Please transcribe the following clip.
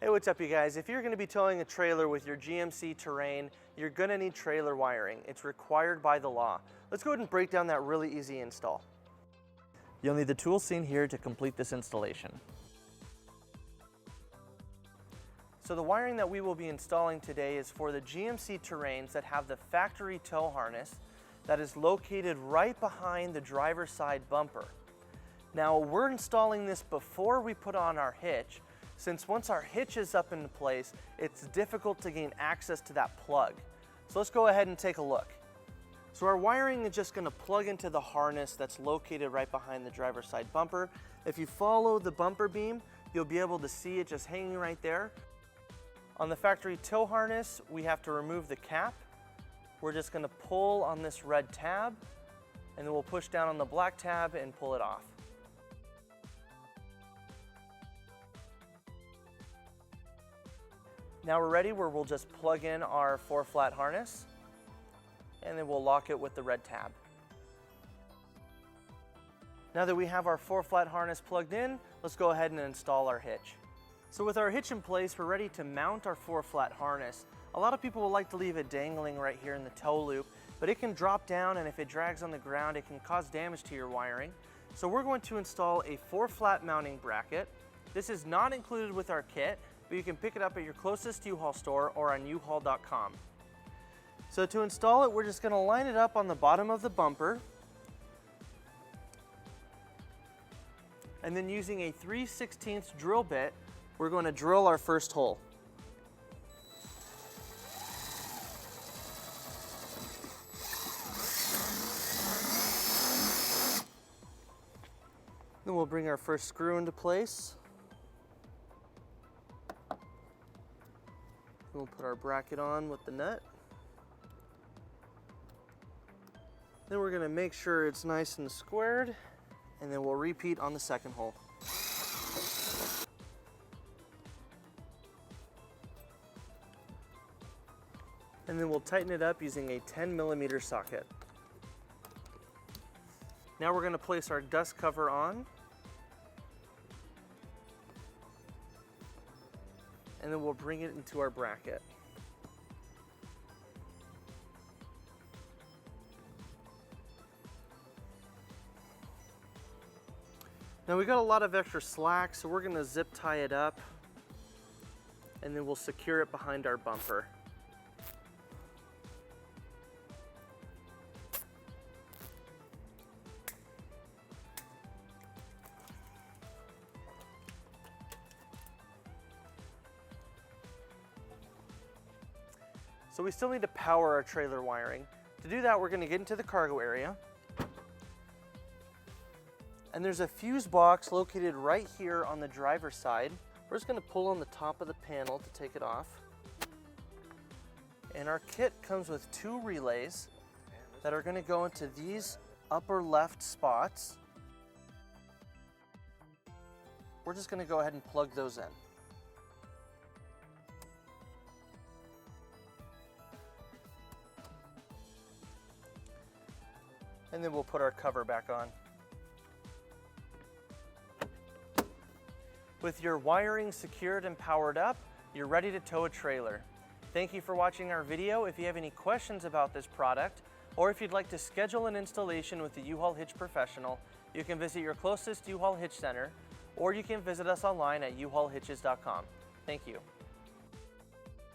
Hey, what's up you guys? If you're going to be towing a trailer with your GMC TERRAIN, you're going to need trailer wiring. It's required by the law. Let's go ahead and break down that really easy install. You'll need the tools seen here to complete this installation. So the wiring that we will be installing today is for the GMC TERRAINs that have the factory tow harness that is located right behind the driver's side bumper. Now we're installing this before we put on our hitch, since once our hitch is up in place, it's difficult to gain access to that plug. So let's go ahead and take a look. So our wiring is just going to plug into the harness that's located right behind the driver's side bumper. If you follow the bumper beam, you'll be able to see it just hanging right there. On the factory tow harness, we have to remove the cap. We're just going to pull on this red tab, and then we'll push down on the black tab and pull it off. Now we're ready where we'll just plug in our 4-flat harness, and then we'll lock it with the red tab. Now that we have our 4-flat harness plugged in, let's go ahead and install our hitch. So with our hitch in place, we're ready to mount our 4-flat harness. A lot of people will like to leave it dangling right here in the tow loop, but it can drop down, and if it drags on the ground, it can cause damage to your wiring. So we're going to install a 4-flat mounting bracket. This is not included with our kit, but you can pick it up at your closest U-Haul store or on uhaul.com. So to install it, we're just going to line it up on the bottom of the bumper, and then using a 3/16 drill bit, we're going to drill our first hole. Then we'll bring our first screw into place. We'll put our bracket on with the nut. Then we're going to make sure it's nice and squared, and then we'll repeat on the second hole. And then we'll tighten it up using a 10mm socket. Now we're going to place our dust cover on, and then we'll bring it into our bracket. Now we got a lot of extra slack, so we're going to zip tie it up, and then we'll secure it behind our bumper. So we still need to power our trailer wiring. To do that, we're going to get into the cargo area. And there's a fuse box located right here on the driver's side. We're just going to pull on the top of the panel to take it off. And our kit comes with 2 relays that are going to go into these upper left spots. We're just going to go ahead and plug those in. And then we'll put our cover back on. With your wiring secured and powered up, you're ready to tow a trailer. Thank you for watching our video. If you have any questions about this product, or if you'd like to schedule an installation with the U-Haul Hitch Professional, you can visit your closest U-Haul Hitch Center, or you can visit us online at uhaulhitches.com. Thank you.